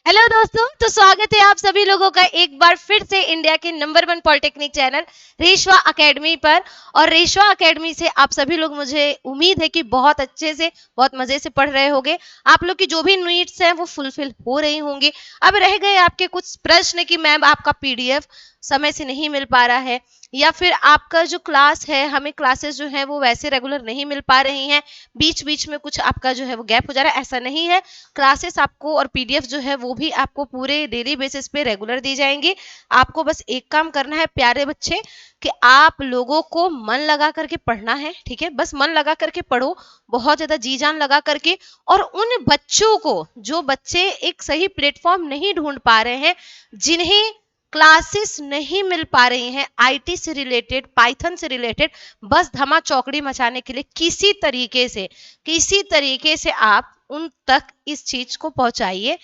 Hello दोस्तों, तो स्वागत है आप सभी लोगों का एक बार फिर से इंडिया के नंबर 1 पॉलिटेक्निक चैनल रेशवा एकेडमी पर। और रेशवा एकेडमी से आप सभी लोग, मुझे उम्मीद है कि बहुत अच्छे से, बहुत मजे से पढ़ रहे होंगे। आप लोग की जो भी नीड्स हैं वो फुलफिल हो रही होंगी। अब रह गए आपके कुछ प्रश्न कि मैम आपका पीडीएफ समय से नहीं मिल पा रहा है, या फिर आपका जो क्लास है, हमें क्लासेस जो है वो वैसे रेगुलर नहीं मिल पा रही हैं, बीच बीच में कुछ आपका जो है वो गैप हो जा रहा है। ऐसा नहीं है, क्लासेस आपको और पीडीएफ जो है वो भी आपको पूरे डेली बेसिस पे रेगुलर दी जाएंगी। आपको बस एक काम करना है प्यारे बच्चे, कि आप लोगों को मन लगा करके पढ़ना है। ठीक है, बस मन लगा करके पढ़ो, बहुत ज्यादा जी जान लगा करके। और उन बच्चों को, जो बच्चे एक सही प्लेटफॉर्म नहीं ढूंढ पा रहे हैं, जिन्हें क्लासेस नहीं मिल पा रही हैं आईटी से रिलेटेड, पाइथन से रिलेटेड, बस धमा चौकड़ी मचाने के लिए किसी तरीके से आप उन तक इस चीज को पहुंचाइए।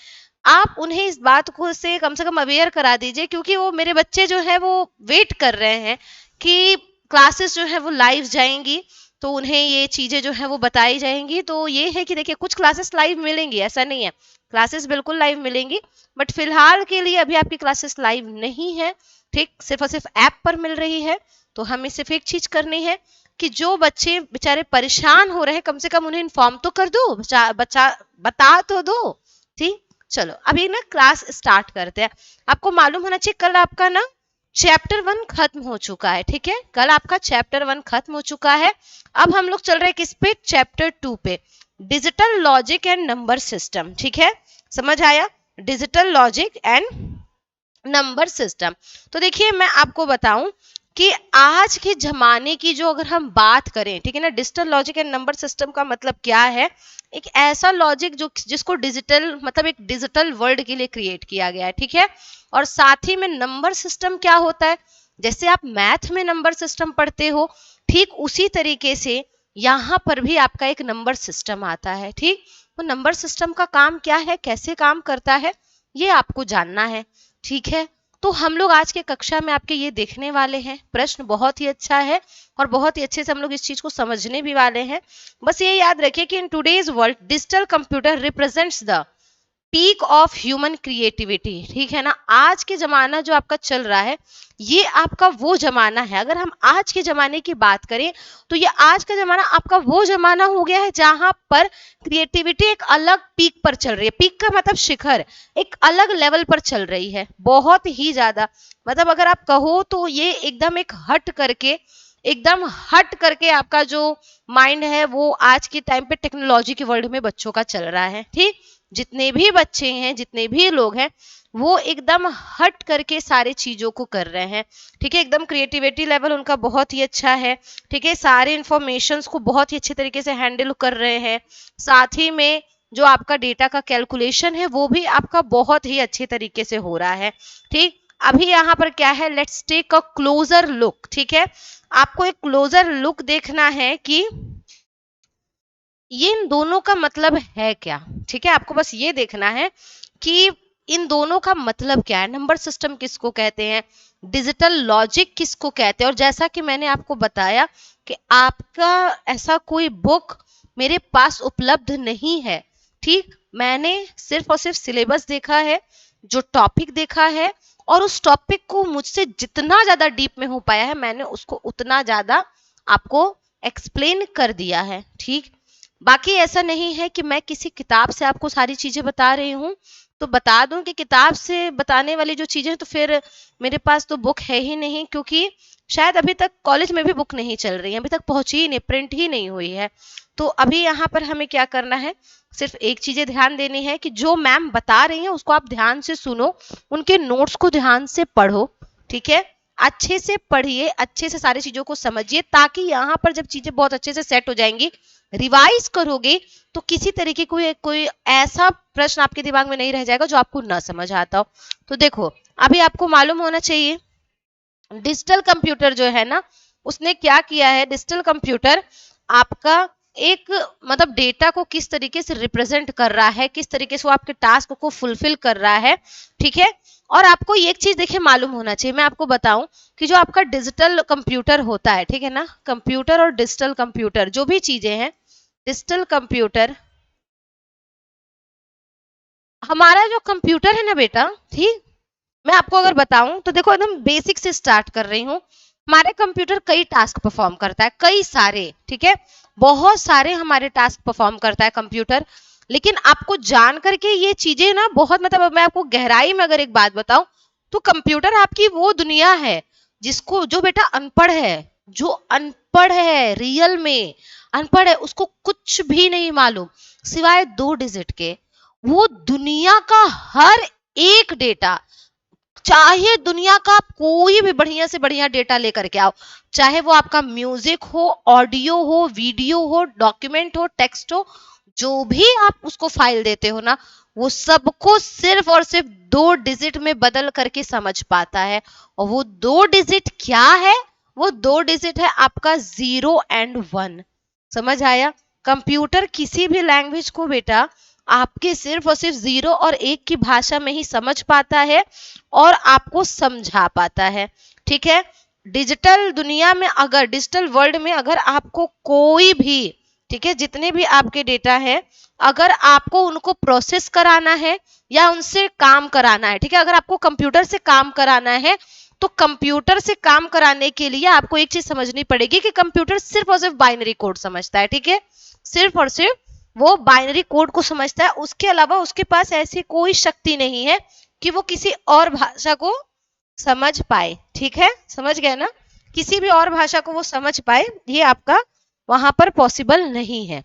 आप उन्हें इस बात को से कम अवेयर करा दीजिए, क्योंकि वो मेरे बच्चे जो है वो वेट कर रहे हैं कि क्लासेस जो है वो लाइव जाएंगी, तो उन्हें ये चीजें जो है वो बताई जाएंगी। तो ये है कि देखिए, कुछ क्लासेस लाइव मिलेंगी, ऐसा नहीं है, क्लासेस बिल्कुल लाइव मिलेंगी, बट फिलहाल के लिए अभी आपकी क्लासेस लाइव नहीं है। ठीक, सिर्फ और सिर्फ ऐप पर मिल रही है। तो हमें सिर्फ एक चीज करनी है कि जो बच्चे बेचारे परेशान हो रहे हैं, कम से कम उन्हें इन्फॉर्म तो कर दो, बता तो दो। ठीक, चलो अभी ना क्लास स्टार्ट करते हैं। आपको मालूम होना चाहिए, कल आपका ना चैप्टर 1 खत्म हो चुका है। ठीक है, कल आपका चैप्टर 1 खत्म हो चुका है। अब हम लोग चल रहे हैं किस पे? चैप्टर 2 पे, digital logic and number system. ठीक है, समझ आया? Digital logic and number system. तो देखिए, मैं आपको बताऊं कि आज के जमाने की जो अगर हम बात करें, ठीक है ना, digital logic and number system का मतलब क्या है? एक ऐसा लॉजिक जो जिसको डिजिटल, मतलब एक डिजिटल वर्ल्ड के लिए क्रिएट किया गया है। ठीक है, और साथ ही में नंबर सिस्टम क्या होता है? जैसे आप मैथ में नंबर सिस्टम पढ़ते हो, ठीक उसी तरीके से यहाँ पर भी आपका एक नंबर सिस्टम आता है। ठीक, तो नंबर सिस्टम का काम क्या है, कैसे काम करता है, ये आपको जानना है। ठीक है, तो हम लोग आज के कक्षा में आपके ये देखने वाले हैं। प्रश्न बहुत ही अच्छा है और बहुत ही अच्छे से हम लोग इस चीज को समझने भी वाले हैं। बस ये याद रखिए कि in today's world digital computer represents the peak of human creativity. ठीक है ना, आज के जमाना जो आपका चल रहा है, ये आपका वो जमाना है। अगर हम आज के जमाने की बात करें, तो ये आज का जमाना आपका वो जमाना हो गया है जहां पर क्रिएटिविटी एक अलग पीक पर चल रही है। पीक का मतलब शिखर, एक अलग लेवल पर चल रही है, बहुत ही ज्यादा। मतलब अगर आप कहो तो ये एकदम एक हट करके आपका जो माइंड है वो आज के टाइम पे टेक्नोलॉजी के वर्ल्ड में बच्चों का चल रहा है। ठीक, जितने भी बच्चे हैं, जितने भी लोग हैं, वो एकदम हट करके सारे चीजों को कर रहे हैं। ठीक है, एकदम क्रिएटिविटी लेवल उनका बहुत ही अच्छा है। ठीक है, सारे इंफॉर्मेशंस को बहुत ही अच्छे तरीके से हैंडल कर रहे हैं। साथ ही में जो आपका डेटा का कैलकुलेशन है वो भी आपका बहुत ही अच्छे तरीके से हो रहा है। ठीक, अभी यहाँ पर क्या है, let's take a closer look. ठीक है, आपको एक क्लोजर लुक देखना है कि ये इन दोनों का मतलब है क्या। ठीक है, आपको बस ये देखना है कि इन दोनों का मतलब क्या है। नंबर सिस्टम किसको कहते हैं, डिजिटल लॉजिक किसको कहते हैं। और जैसा कि मैंने आपको बताया कि आपका ऐसा कोई बुक मेरे पास उपलब्ध नहीं है। ठीक, मैंने सिर्फ और सिर्फ सिलेबस देखा है, जो टॉपिक देखा है, और उस टॉपिक को मुझसे जितना ज्यादा डीप में हो पाया है, मैंने उसको उतना ज्यादा आपको एक्सप्लेन कर दिया है। ठीक, बाकी ऐसा नहीं है कि मैं किसी किताब से आपको सारी चीजें बता रही हूँ। तो बता दूं कि किताब से बताने वाली जो चीजें हैं, तो फिर मेरे पास तो बुक है ही नहीं, क्योंकि शायद अभी तक कॉलेज में भी बुक नहीं चल रही है, अभी तक पहुंची ही नहीं, प्रिंट ही नहीं हुई है। तो अभी यहाँ पर हमें क्या करना है, सिर्फ एक चीजें ध्यान देनी है कि जो मैम बता रही हैं उसको आप ध्यान से सुनो, उनके नोट्स को ध्यान से पढ़ो। ठीक है, अच्छे से पढ़िए, अच्छे से सारी चीजों को समझिए, ताकि यहाँ पर जब चीजें बहुत अच्छे से सेट हो जाएंगी, रिवाइज करोगे, तो किसी तरीके कोई ऐसा प्रश्न आपके दिमाग में नहीं रह जाएगा जो आपको ना समझ आता हो। तो देखो, अभी आपको मालूम होना चाहिए, डिजिटल कंप्यूटर जो है ना, उसने क्या किया है, डिजिटल कंप्यूटर आपका एक, मतलब डेटा को किस तरीके से रिप्रेजेंट कर रहा है, किस तरीके से वो आपके टास्क को फुलफिल कर रहा है। ठीक है, और आपको एक चीज देखिए मालूम होना चाहिए, मैं आपको बताऊं कि जो आपका डिजिटल कंप्यूटर होता है, ठीक है ना, कंप्यूटर और डिजिटल कंप्यूटर जो भी चीजें हैं, डिजिटल कंप्यूटर हमारा जो कंप्यूटर है ना बेटा, ठीक, मैं आपको अगर बताऊं तो देखो एकदम बेसिक से स्टार्ट कर रही हूँ। हमारे कंप्यूटर कई टास्क परफॉर्म करता है, कई सारे, ठीक है, बहुत सारे हमारे टास्क परफॉर्म करता है कंप्यूटर। लेकिन आपको जान करके ये चीजें ना बहुत, मतलब मैं आपको गहराई में अगर एक बात बताऊं तो कंप्यूटर आपकी वो दुनिया है जिसको, जो बेटा अनपढ़ है, जो अनपढ़ है, रियल में अनपढ़ है, उसको कुछ भी नहीं मालूम सिवाय 2 डिजिट के, वो दुनिया का हर एक डेटा, चाहे दुनिया का आप कोई भी बढ़िया से बढ़िया डेटा लेकर के आओ, चाहे वो आपका म्यूजिक हो, ऑडियो हो, वीडियो हो, डॉक्यूमेंट हो, टेक्स्ट हो, जो भी आप उसको फाइल देते हो ना, वो सबको सिर्फ और सिर्फ 2 डिजिट में बदल करके समझ पाता है। और वो 2 डिजिट क्या है? वो 2 डिजिट है आपका 0 एंड 1। समझ आया? कंप्यूटर किसी भी लैंग्वेज को बेटा आपके सिर्फ और सिर्फ 0 और 1 की भाषा में ही समझ पाता है और आपको समझा पाता है। ठीक है, डिजिटल दुनिया में, अगर डिजिटल वर्ल्ड में अगर आपको कोई भी, ठीक है, जितने भी आपके डेटा है, अगर आपको उनको प्रोसेस कराना है या उनसे काम कराना है, ठीक है, अगर आपको कंप्यूटर से काम कराना है, तो कंप्यूटर से काम कराने के लिए आपको एक चीज समझनी पड़ेगी कि कंप्यूटर सिर्फ और सिर्फ बाइनरी कोड समझता है। ठीक है, सिर्फ और सिर्फ वो बाइनरी कोड को समझता है, उसके अलावा उसके पास ऐसी कोई शक्ति नहीं है कि वो किसी और भाषा को समझ पाए। ठीक है, समझ गए ना? किसी भी और भाषा को वो समझ पाए, ये आपका वहां पर पॉसिबल नहीं है।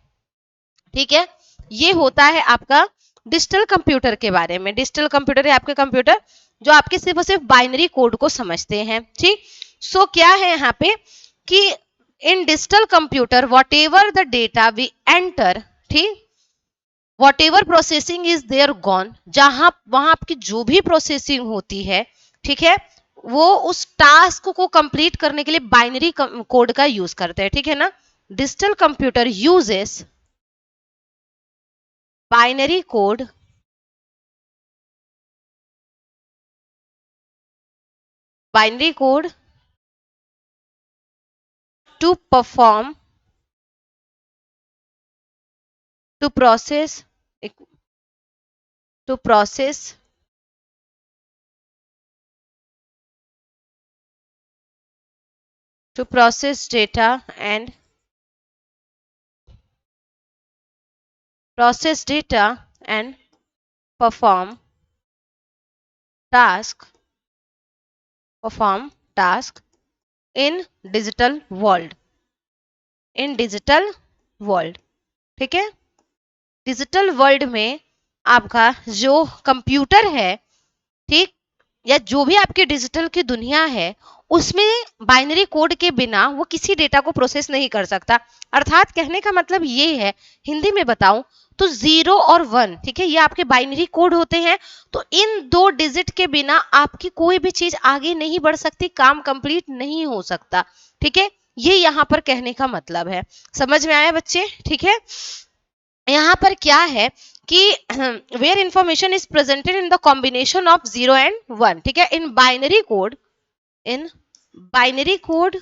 ठीक है, ये होता है आपका डिजिटल कंप्यूटर के बारे में। डिजिटल कंप्यूटर है आपके कंप्यूटर जो आपके सिर्फ और सिर्फ बाइनरी कोड को समझते हैं। ठीक, सो क्या है यहाँ पे कि in digital computer whatever the data we enter, ठीक, whatever processing is there gone, जहां वहां आपकी जो भी प्रोसेसिंग होती है, ठीक है, वो उस टास्क को कंप्लीट करने के लिए बाइनरी कोड का यूज करते हैं। ठीक है ना? Digital computer uses binary code, binary code to perform, to process, to process to process data and process data and perform task, perform task in digital world, in digital world। ठीक है, digital world में आपका जो computer है, ठीक, या जो भी आपकी डिजिटल की दुनिया है, उसमें बाइनरी कोड के बिना वो किसी डेटा को प्रोसेस नहीं कर सकता। अर्थात कहने का मतलब ये है, हिंदी में बताऊं तो 0 और 1, ठीक है, ये आपके बाइनरी कोड होते हैं। तो इन 2 डिजिट के बिना आपकी कोई भी चीज आगे नहीं बढ़ सकती, काम कंप्लीट नहीं हो सकता। ठीक है, ये यहाँ पर कहने का मतलब है। समझ में आया बच्चे? ठीक है, यहाँ पर क्या है कि where information is presented in the combination of 0 and 1, ठीक है, in binary code, in binary code,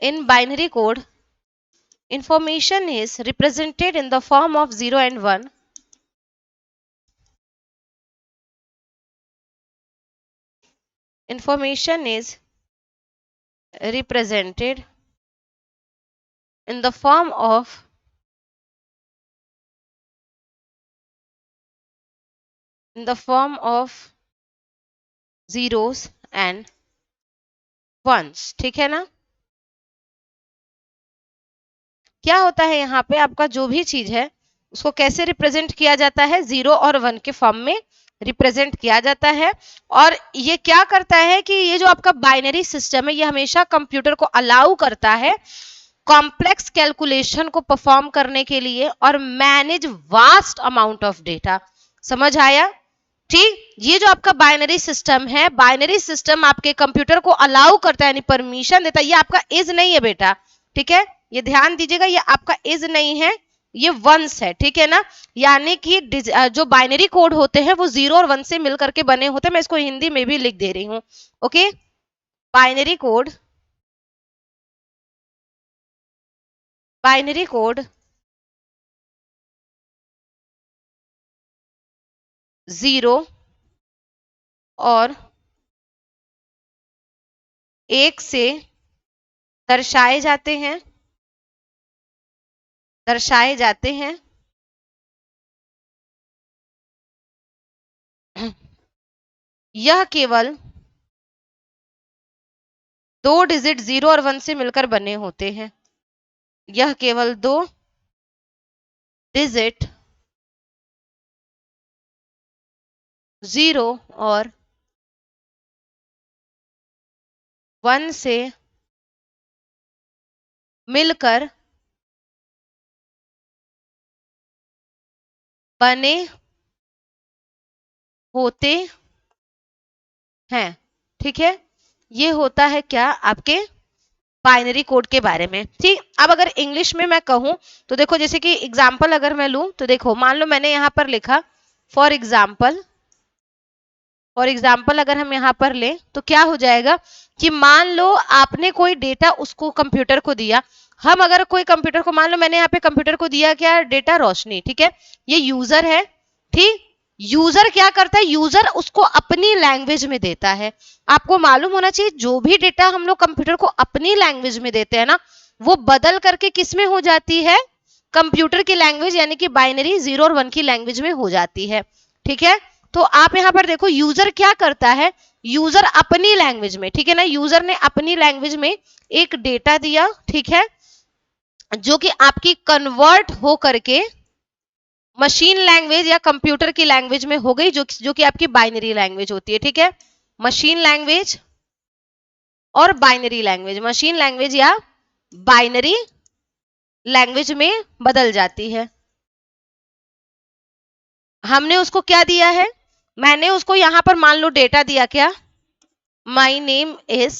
in binary code information is represented in the form of 0 and 1, information is represented in the form of in the form of zeros and ones। ठीक है ना? क्या होता है यहाँ पे, आपका जो भी चीज है उसको कैसे रिप्रेजेंट किया जाता है? 0 और 1 के फॉर्म में रिप्रेजेंट किया जाता है। और ये क्या करता है कि ये जो आपका बाइनरी सिस्टम है, ये हमेशा कंप्यूटर को अलाउ करता है कॉम्प्लेक्स कैलकुलेशन को परफॉर्म करने के लिए और manage vast amount of data. समझ आया? ठीक, ये जो आपका बाइनरी सिस्टम है, बाइनरी सिस्टम आपके कंप्यूटर को अलाउ करता है, यानी परमिशन देता है। ये आपका इज नहीं है बेटा, ठीक है, ये ध्यान दीजिएगा, ये आपका इज नहीं है, ये वंस है। ठीक है ना? यानी कि जो बाइनरी कोड होते हैं वो 0 और 1 से मिलकर के बने होते हैं। मैं इसको हिंदी में भी लिख दे रही हूँ। Okay, binary code, binary code 0 और 1 से दर्शाए जाते हैं, दर्शाए जाते हैं। यह केवल 2 डिजिट 0 और 1 से मिलकर बने होते हैं। यह केवल 2 डिजिट 0 और 1 से मिलकर बने होते हैं। ठीक है, ये होता है क्या, आपके बाइनरी कोड के बारे में। ठीक, अब अगर इंग्लिश में मैं कहूं तो देखो, जैसे कि एग्जांपल अगर मैं लूं तो देखो, मान लो मैंने यहां पर लिखा फॉर एग्जांपल, फॉर एग्जाम्पल अगर हम यहाँ पर ले तो क्या हो जाएगा कि मान लो आपने कोई डेटा उसको कंप्यूटर को दिया। हम अगर कोई कंप्यूटर को, मान लो मैंने यहाँ पे कंप्यूटर को दिया क्या डेटा, रोशनी। ठीक है, ये यूजर है। ठीक, यूजर क्या करता है, यूजर उसको अपनी लैंग्वेज में देता है। आपको मालूम होना चाहिए जो भी डेटा हम लोग कंप्यूटर को अपनी लैंग्वेज में देते हैं ना, वो बदल करके किस में हो जाती है, कंप्यूटर की लैंग्वेज यानी कि बाइनरी 0 और 1 की लैंग्वेज में हो जाती है। ठीक है, तो आप यहां पर देखो यूजर क्या करता है, यूजर अपनी लैंग्वेज में, ठीक है ना, यूजर ने अपनी लैंग्वेज में एक डेटा दिया। ठीक है, जो कि आपकी कन्वर्ट हो करके मशीन लैंग्वेज या कंप्यूटर की लैंग्वेज में हो गई, जो कि आपकी बाइनरी लैंग्वेज होती है। ठीक है, मशीन लैंग्वेज और बाइनरी लैंग्वेज, मशीन लैंग्वेज या बाइनरी लैंग्वेज में बदल जाती है। हमने उसको क्या दिया है, मैंने उसको यहां पर मान लो डेटा दिया क्या, my name is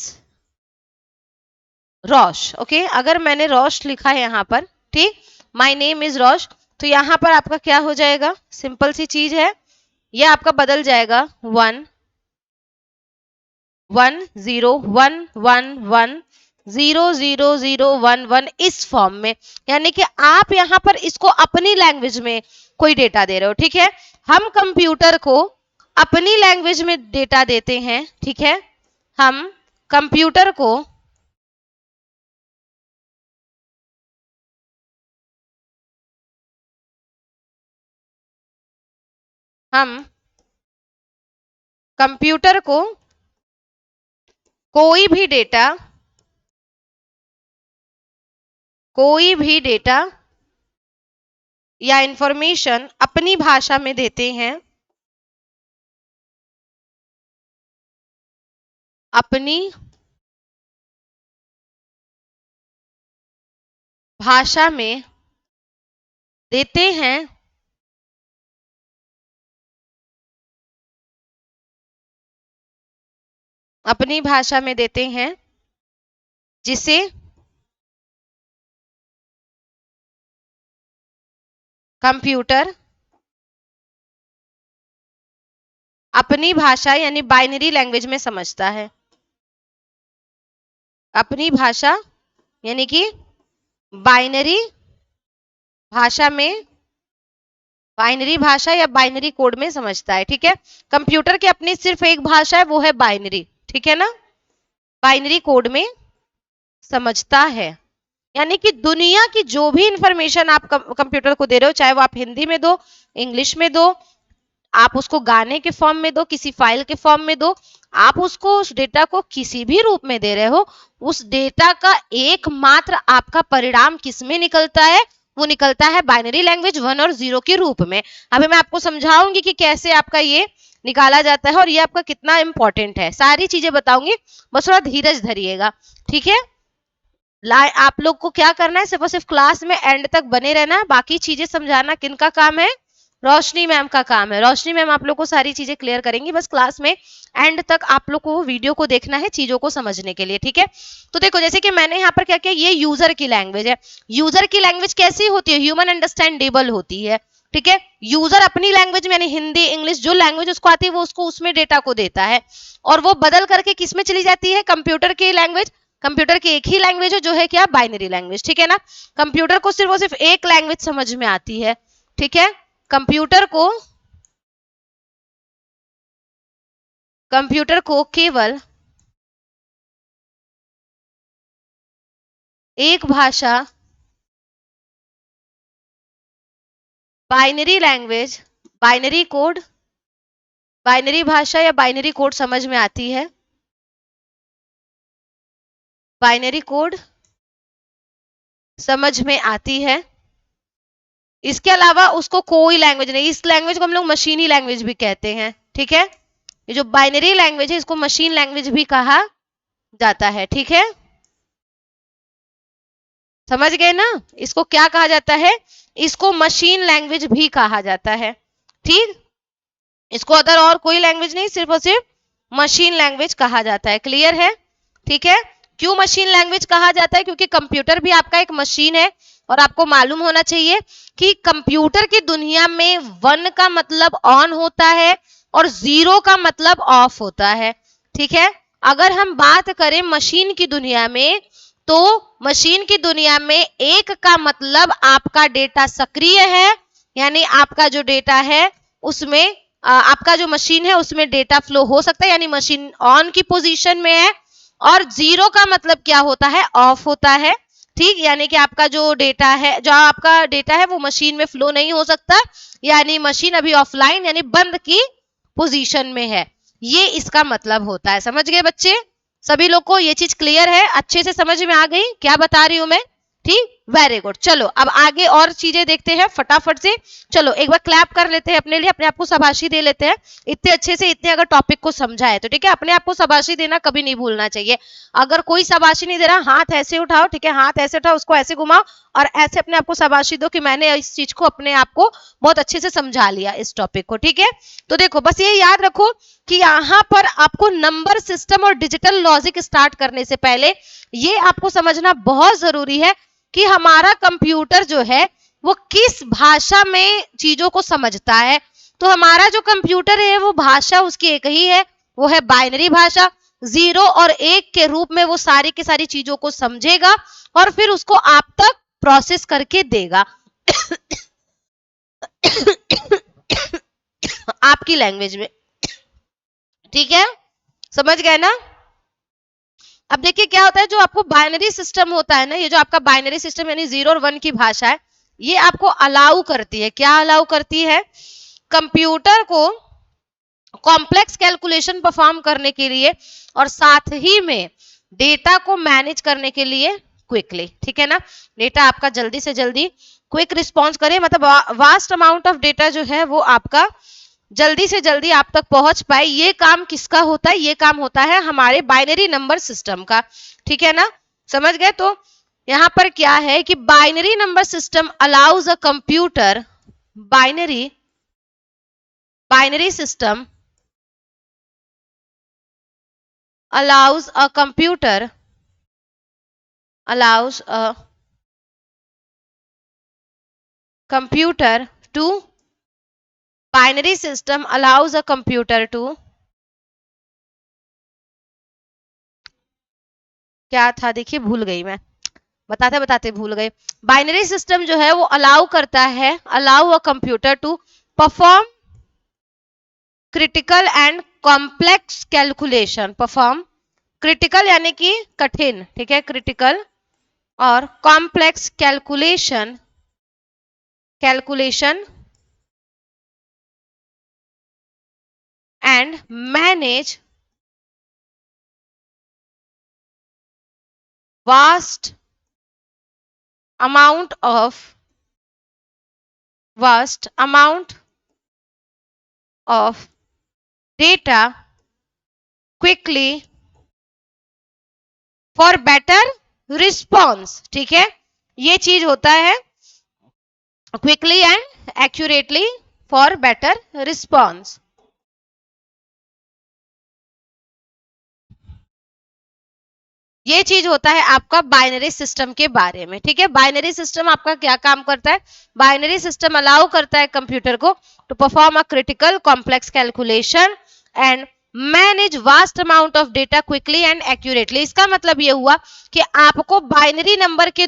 Rosh. Okay, अगर मैंने रोश लिखा है यहां पर, ठीक, माई नेम इज रोश, तो यहां पर आपका क्या हो जाएगा, सिंपल सी चीज है, यह आपका बदल जाएगा 1 1 0 1 1 1 0 0 0 1 1 इस फॉर्म में। यानी कि आप यहां पर इसको अपनी लैंग्वेज में कोई डेटा दे रहे हो। ठीक है, हम कंप्यूटर को अपनी लैंग्वेज में डेटा देते हैं। ठीक है, हम कंप्यूटर को हम कंप्यूटर को कोई भी डेटा, कोई भी डेटा या इंफॉर्मेशन अपनी भाषा में देते हैं, अपनी भाषा में देते हैं, अपनी भाषा में देते हैं, जिसे कंप्यूटर अपनी भाषा यानी बाइनरी लैंग्वेज में समझता है। अपनी भाषा यानी कि बाइनरी भाषा में, बाइनरी भाषा या बाइनरी कोड में समझता है। ठीक है, कंप्यूटर की अपनी सिर्फ एक भाषा है, वो है बाइनरी। ठीक है ना, बाइनरी कोड में समझता है। यानी कि दुनिया की जो भी इंफॉर्मेशन आप कंप्यूटर को दे रहे हो, चाहे वो आप हिंदी में दो, इंग्लिश में दो, आप उसको गाने के फॉर्म में दो, किसी फाइल के फॉर्म में दो, आप उसको उस डेटा को किसी भी रूप में दे रहे हो, उस डेटा का एकमात्र आपका परिणाम किसमें निकलता है, वो निकलता है बाइनरी लैंग्वेज 1 और 0 के रूप में। अभी मैं आपको समझाऊंगी कि कैसे आपका ये निकाला जाता है और ये आपका कितना इंपॉर्टेंट है, सारी चीजें बताऊंगी, बस थोड़ा धीरज धरिएगा। ठीक है, आप लोग को क्या करना है, सिर्फ और सिर्फ क्लास में एंड तक बने रहना है, बाकी चीजें समझाना किनका काम है, रोशनी मैम का काम है। रोशनी मैम आप लोग को सारी चीजें क्लियर करेंगी, बस क्लास में एंड तक आप लोग को वीडियो को देखना है चीजों को समझने के लिए। ठीक है, तो देखो जैसे कि मैंने यहाँ पर क्या किया, ये यूजर की लैंग्वेज है। यूजर की लैंग्वेज कैसी होती है, ह्यूमन अंडरस्टैंडेबल होती है। ठीक है, यूजर अपनी लैंग्वेज में यानी हिंदी इंग्लिश जो लैंग्वेज उसको आती है वो उसको उसमें डेटा को देता है, और वो बदल करके किस में चली जाती है, कंप्यूटर की लैंग्वेज। कंप्यूटर की एक ही लैंग्वेज है जो है क्या, बाइनरी लैंग्वेज। ठीक है ना, कंप्यूटर को सिर्फ और सिर्फ एक लैंग्वेज समझ में आती है। ठीक है, कंप्यूटर को कंप्यूटर को केवल एक भाषा, binary language, binary code, binary भाषा या बाइनरी कोड समझ में आती है? बाइनरी कोड समझ में आती है। इसके अलावा उसको कोई लैंग्वेज नहीं, इस लैंग्वेज को हम लोग मशीनी लैंग्वेज भी कहते हैं, ठीक है। ये जो बाइनरी लैंग्वेज है इसको मशीन लैंग्वेज भी कहा जाता है, ठीक है। समझ गए ना? इसको क्या कहा जाता है? इसको मशीन लैंग्वेज भी कहा जाता है, ठीक। इसको अदर और कोई लैंग्वेज नहीं, सिर्फ और सिर्फ मशीन लैंग्वेज कहा जाता है। क्लियर है? ठीक है। क्यों मशीन लैंग्वेज कहा जाता है? क्योंकि कंप्यूटर भी आपका एक मशीन है और आपको मालूम होना चाहिए कि कंप्यूटर की दुनिया में 1 का मतलब ऑन होता है और 0 का मतलब ऑफ होता है, ठीक है। अगर हम बात करें मशीन की दुनिया में, तो मशीन की दुनिया में 1 का मतलब आपका डेटा सक्रिय है, यानी आपका जो डेटा है उसमें आपका जो मशीन है उसमें डेटा फ्लो हो सकता है, यानी मशीन ऑन की पोजीशन में है। और 0 का मतलब क्या होता है? ऑफ होता है, ठीक। यानी कि आपका जो डेटा है, जो आपका डेटा है वो मशीन में फ्लो नहीं हो सकता, यानी मशीन अभी ऑफलाइन यानी बंद की पोजीशन में है। ये इसका मतलब होता है। समझ गए बच्चे? सभी लोग को ये चीज क्लियर है? अच्छे से समझ में आ गई क्या बता रही हूं मैं? ठीक, वेरी गुड। चलो अब आगे और चीजें देखते हैं फटाफट से। चलो एक बार क्लैप कर लेते हैं अपने लिए, अपने आप को शाबाशी दे लेते हैं। इतने अच्छे से इतने अगर टॉपिक को समझा है तो ठीक है, अपने आप को शाबाशी देना कभी नहीं भूलना चाहिए। अगर कोई शाबाशी नहीं दे रहा, हाथ ऐसे उठाओ, ठीक है, हाथ ऐसे उठाओ, उसको ऐसे घुमाओ और ऐसे अपने आप को शाबाशी दो कि मैंने इस चीज को अपने आप को बहुत अच्छे से समझा लिया, इस टॉपिक को, ठीक है। तो देखो बस ये याद रखो कि यहाँ पर आपको नंबर सिस्टम और डिजिटल लॉजिक स्टार्ट करने से पहले ये आपको समझना बहुत जरूरी है कि हमारा कंप्यूटर जो है वो किस भाषा में चीजों को समझता है। तो हमारा जो कंप्यूटर है वो भाषा उसकी एक ही है, वो है बाइनरी भाषा। 0 और 1 के रूप में वो सारी की सारी चीजों को समझेगा और फिर उसको आप तक प्रोसेस करके देगा आपकी लैंग्वेज में, ठीक है। समझ गए ना? अब देखिए क्या होता है, जो आपको बाइनरी सिस्टम होता है ना, ये जो आपका बाइनरी सिस्टम यानी 0 और 1 की भाषा है, ये आपको अलाउ करती है। क्या अलाउ करती है? कंप्यूटर को कॉम्प्लेक्स कैलकुलेशन परफॉर्म करने के लिए और साथ ही में डेटा को मैनेज करने के लिए क्विकली, ठीक है ना। डेटा आपका जल्दी से जल्दी क्विक रिस्पॉन्स करे, मतलब वास्ट अमाउंट ऑफ डेटा जो है वो आपका जल्दी से जल्दी आप तक पहुंच पाए। ये काम किसका होता है? ये काम होता है हमारे बाइनरी नंबर सिस्टम का, ठीक है ना। समझ गए? तो यहां पर क्या है कि binary number system allows a computer, binary system allows a computer to binary system allows a computer to, क्या था देखिए भूल गई मैं, बताते बताते भूल गए। बाइनरी सिस्टम जो है वो अलाउ करता है, allow a computer to perform critical and complex calculation, perform critical यानी कि कठिन, ठीक है, क्रिटिकल और complex calculation and manage vast amount of data quickly for better response, ठीक है। ये चीज होता है quickly and accurately for better response. ये चीज होता है आपका बाइनरी सिस्टम के बारे में, ठीक है। बाइनरी सिस्टम आपका क्या काम करता है? बाइनरी सिस्टम अलाउ करता है कंप्यूटर को to perform a critical complex calculation and manage vast amount of data quickly and accurately. इसका मतलब ये हुआ कि आपको बाइनरी नंबर के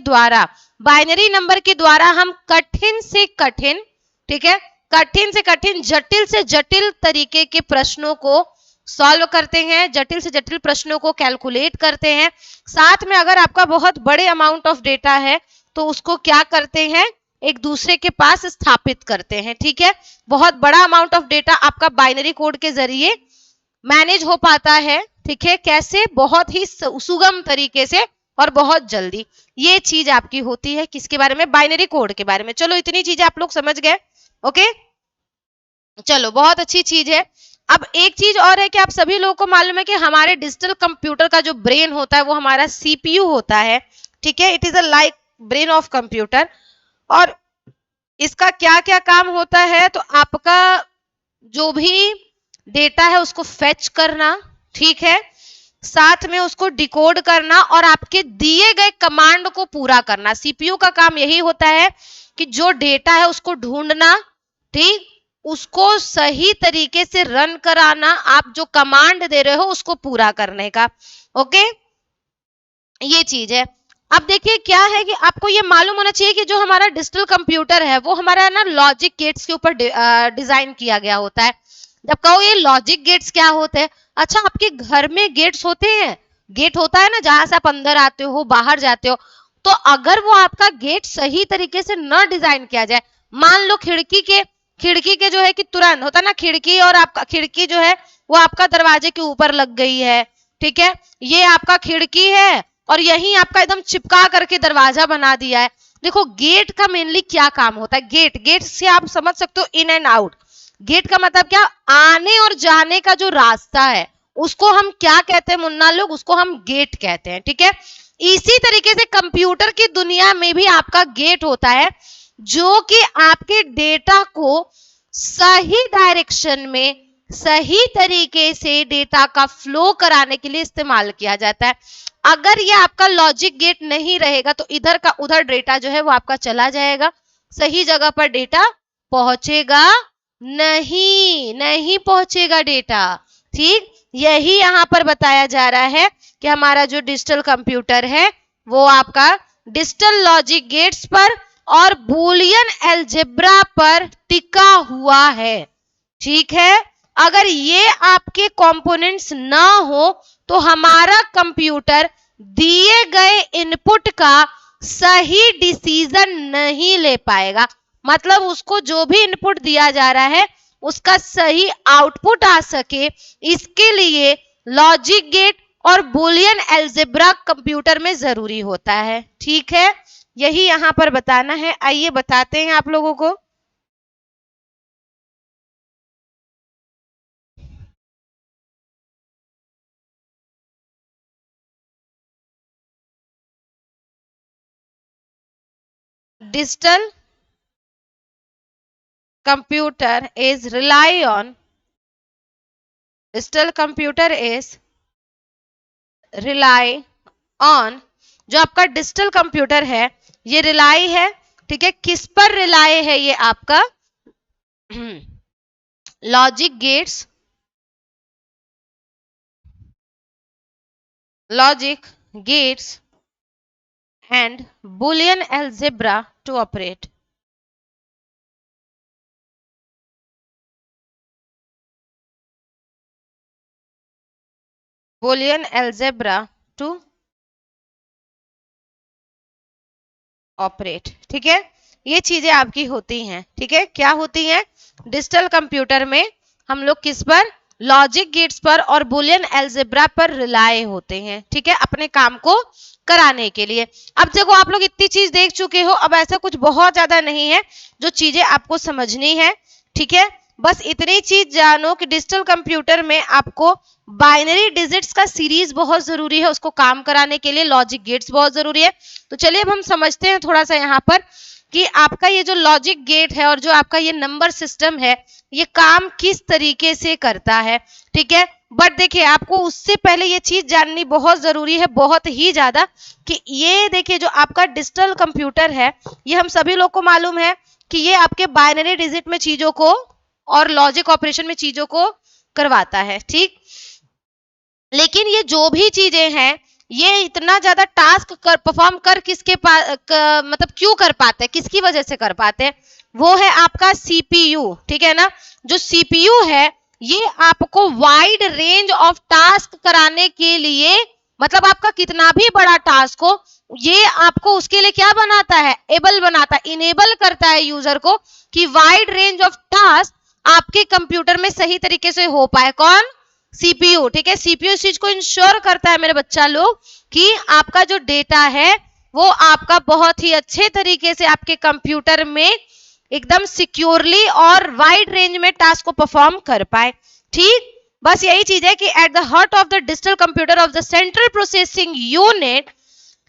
द्वारा हम कठिन से कठिन, ठीक है, कठिन से कठिन, जटिल से जटिल तरीके के प्रश्नों को सॉल्व करते हैं, जटिल से जटिल प्रश्नों को कैलकुलेट करते हैं। साथ में अगर आपका बहुत बड़े अमाउंट ऑफ डेटा है तो उसको क्या करते हैं, एक दूसरे के पास स्थापित करते हैं। ठीक है, बहुत बड़ा अमाउंट ऑफ डेटा आपका बाइनरी कोड के जरिए मैनेज हो पाता है। ठीक है, कैसे, बहुत ही सुगम तरीके से और बहुत जल्दी। ये चीज आपकी होती है किसके बारे में, बाइनरी कोड के बारे में। चलो इतनी चीजें आप लोग समझ गए। ओके, चलो बहुत अच्छी चीज है। अब एक चीज और है कि आप सभी लोगों को मालूम है कि हमारे डिजिटल कंप्यूटर का जो ब्रेन होता है वो हमारा सीपीयू होता है। ठीक है, it is a like brain of computer. और इसका क्या क्या काम होता है, तो आपका जो भी डेटा है उसको फेच करना, ठीक है, साथ में उसको डिकोड करना और आपके दिए गए कमांड को पूरा करना। सीपीयू का काम यही होता है कि जो डेटा है उसको ढूंढना, ठीक, उसको सही तरीके से रन कराना, आप जो कमांड दे रहे हो उसको पूरा करने का। ओके, ये चीज है। अब देखिए क्या है कि आपको ये मालूम होना चाहिए कि जो हमारा डिजिटल कंप्यूटर है वो हमारा ना लॉजिक गेट्स के ऊपर डिजाइन किया गया होता है। जब कहो ये लॉजिक गेट्स क्या होते हैं, अच्छा आपके घर में गेट्स होते हैं, गेट होता है ना जहां से आप अंदर आते हो बाहर जाते हो, तो अगर वो आपका गेट सही तरीके से न डिजाइन किया जाए, मान लो खिड़की के जो है कि तुरंत होता है ना, खिड़की और आपका खिड़की जो है वो आपका दरवाजे के ऊपर लग गई है। ठीक है, ये आपका खिड़की है और यही आपका एकदम चिपका करके दरवाजा बना दिया है। देखो गेट का मेनली क्या काम होता है, गेट से आप समझ सकते हो इन एंड आउट। गेट का मतलब क्या, आने और जाने का जो रास्ता है उसको हम क्या कहते हैं मुन्ना लोग, उसको हम गेट कहते हैं। ठीक है, इसी तरीके से कंप्यूटर की दुनिया में भी आपका गेट होता है जो कि आपके डेटा को सही डायरेक्शन में सही तरीके से डेटा का फ्लो कराने के लिए इस्तेमाल किया जाता है। अगर ये आपका लॉजिक गेट नहीं रहेगा तो इधर का उधर डेटा जो है वो आपका चला जाएगा, सही जगह पर डेटा पहुंचेगा नहीं पहुंचेगा डेटा। ठीक, यही यहां पर बताया जा रहा है कि हमारा जो डिजिटल कंप्यूटर है वो आपका डिजिटल लॉजिक गेट्स पर और बूलियन अलजेब्रा पर टिका हुआ है। ठीक है, अगर ये आपके कंपोनेंट्स ना हो तो हमारा कंप्यूटर दिए गए इनपुट का सही डिसीजन नहीं ले पाएगा। मतलब उसको जो भी इनपुट दिया जा रहा है उसका सही आउटपुट आ सके, इसके लिए लॉजिक गेट और बूलियन अलजेब्रा कंप्यूटर में जरूरी होता है। ठीक है, यही यहां पर बताना है। आइए बताते हैं आप लोगों को। Digital computer is rely on digital computer is rely on जो आपका डिजिटल कंप्यूटर है ये रिलाई है। ठीक है, किस पर रिलाई है, ये आपका logic gates and Boolean algebra to operate. Boolean algebra to operate. ठीक है, ये चीजें आपकी होती हैं। ठीक है, क्या होती हैं, डिजिटल कंप्यूटर में हम लोग किस पर, लॉजिक गेट्स पर और बुलियन अलजेब्रा पर रिलाय होते हैं। ठीक है, अपने काम को कराने के लिए। अब देखो आप लोग इतनी चीज देख चुके हो, अब ऐसा कुछ बहुत ज्यादा नहीं है जो चीजें आपको समझनी है। ठीक है, बस इतनी चीज जानो कि डिजिटल कंप्यूटर में आपको बाइनरी डिजिट्स का सीरीज बहुत जरूरी है, उसको काम कराने के लिए लॉजिक गेट्स बहुत जरूरी है। तो चलिए अब हम समझते हैं थोड़ा सा यहाँ पर कि आपका ये जो लॉजिक गेट है और जो आपका ये नंबर सिस्टम है ये काम किस तरीके से करता है। ठीक है, बट देखिए आपको उससे पहले ये चीज जाननी बहुत जरूरी है, बहुत ही ज्यादा, कि ये देखिए जो आपका डिजिटल कंप्यूटर है ये हम सभी लोग को मालूम है कि ये आपके बाइनरी डिजिट में चीजों को और लॉजिक ऑपरेशन में चीजों को करवाता है। ठीक, लेकिन ये जो भी चीजें हैं ये इतना ज्यादा टास्क परफॉर्म कर किसके मतलब क्यों कर पाते हैं, किसकी वजह से कर पाते हैं, वो है आपका सीपीयू। ठीक है ना, जो सीपीयू है ये आपको वाइड रेंज ऑफ टास्क कराने के लिए, मतलब आपका कितना भी बड़ा टास्क हो, ये आपको उसके लिए क्या बनाता है, एबल बनाता है, इनेबल करता है यूजर को कि वाइड रेंज ऑफ टास्क आपके कंप्यूटर में सही तरीके से हो पाए। कौन? सीपीयू। ठीक है, सीपीयू इस चीज को इंश्योर करता है मेरे बच्चा लोग कि आपका जो डेटा है वो आपका बहुत ही अच्छे तरीके से आपके कंप्यूटर में एकदम सिक्योरली और वाइड रेंज में टास्क को परफॉर्म कर पाए। ठीक, बस यही चीज है कि at the heart of the digital computer of the central processing unit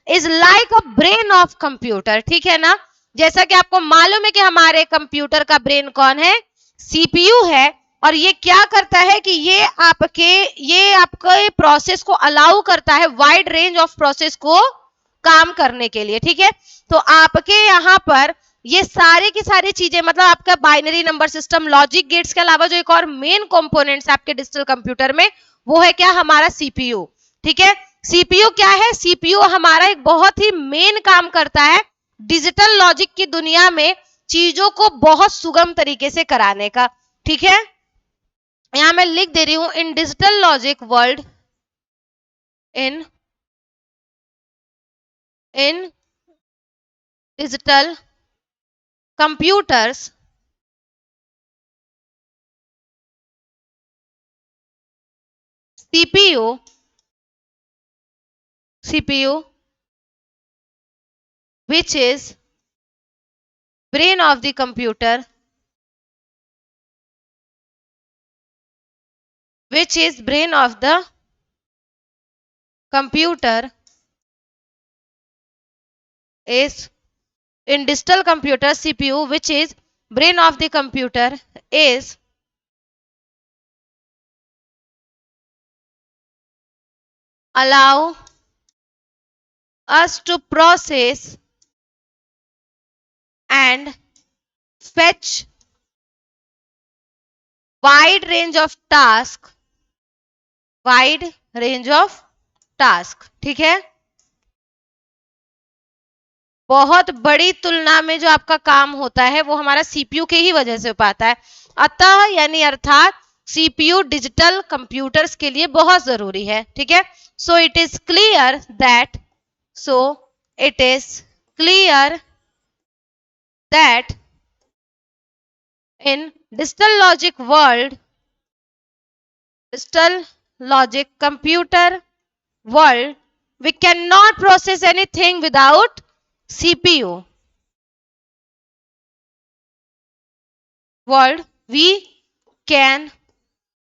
is like a brain of computer. ठीक है ना, जैसा कि आपको मालूम है कि हमारे कंप्यूटर का ब्रेन कौन है, सीपीयू है। और ये क्या करता है कि ये आपके प्रोसेस को अलाउ करता है वाइड रेंज ऑफ प्रोसेस को काम करने के लिए। ठीक है, तो आपके यहाँ पर ये सारी की सारी चीजें, मतलब आपका binary number system, logic gates के अलावा जो एक और मेन कंपोनेंट्स आपके डिजिटल कंप्यूटर में, वो है क्या, हमारा सीपीयू। ठीक है, सीपीयू क्या है, सीपीयू हमारा एक बहुत ही मेन काम करता है डिजिटल लॉजिक की दुनिया में चीजों को बहुत सुगम तरीके से कराने का। ठीक है, यहां मैं लिख दे रही हूं, इन digital logic world, in in digital computers CPU which is brain of the computer, which is brain of the computer is, in digital computer CPU which is brain of the computer is allow us to process and fetch wide range of task, wide range of task। ठीक है, बहुत बड़ी तुलना में जो आपका काम होता है वो हमारा सीपीयू के ही वजह से हो पाता है। अतः यानी अर्थात सीपीयू डिजिटल कंप्यूटर्स के लिए बहुत जरूरी है। ठीक है, so it is clear that, so it is clear that in digital logic world, digital logic computer world, we cannot process anything without CPU world, we can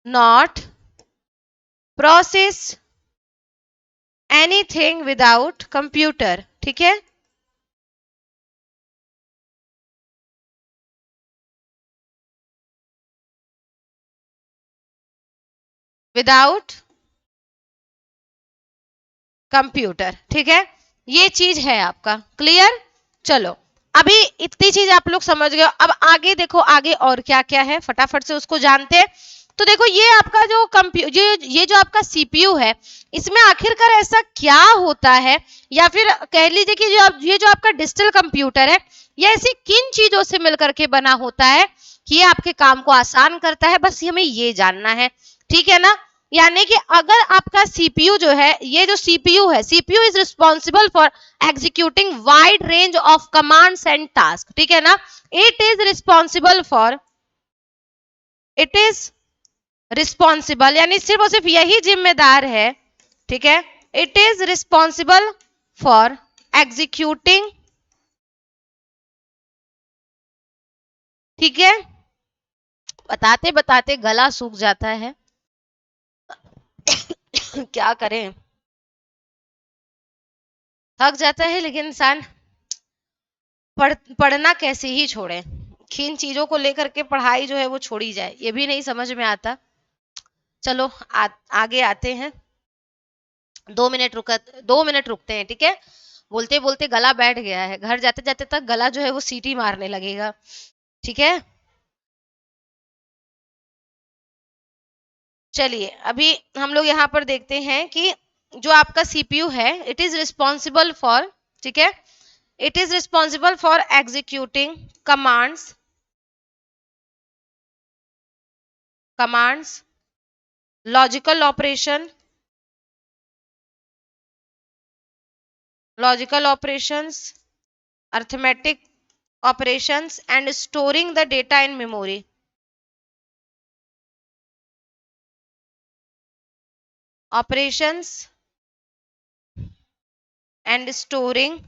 not process anything without computer। ठीक है, without computer. ठीक है, ये चीज है आपका clear. चलो, अभी इतनी चीज आप लोग समझ गए, अब आगे देखो, आगे और क्या क्या है फटाफट से उसको जानते हैं। तो देखो, ये आपका जो ये जो आपका सीपीयू है, इसमें आखिरकार ऐसा क्या होता है, या फिर कह लीजिए कि ये जो आपका डिजिटल कंप्यूटर है, ये ऐसी किन चीजों से मिलकर के बना होता है कि ये आपके काम को आसान करता है, बस हमें ये जानना है। ठीक है ना, यानी कि अगर आपका सीपीयू जो है, ये जो सीपीयू है, CPU is responsible for executing wide range of commands and task. ठीक है ना, it is responsible for, it is responsible यानी सिर्फ और सिर्फ यही जिम्मेदार है। ठीक है, it is responsible for executing, ठीक है, बताते बताते गला सूख जाता है क्या करें, थक जाता है, लेकिन इंसान पढ़ना कैसे ही छोड़े, किन चीजों को लेकर के पढ़ाई जो है वो छोड़ी जाए, ये भी नहीं समझ में आता। चलो आगे आते हैं। 2 मिनट रुकते हैं। ठीक है, बोलते बोलते गला बैठ गया है, घर जाते जाते तक गला जो है वो सीटी मारने लगेगा। ठीक है, चलिए अभी हम लोग यहाँ पर देखते हैं कि जो आपका सीपीयू है, इट इज रिस्पॉन्सिबल फॉर, ठीक है, it is responsible for executing commands commands, logical operation, logical operations, arithmetic operations and storing the data in memory. Operations and storing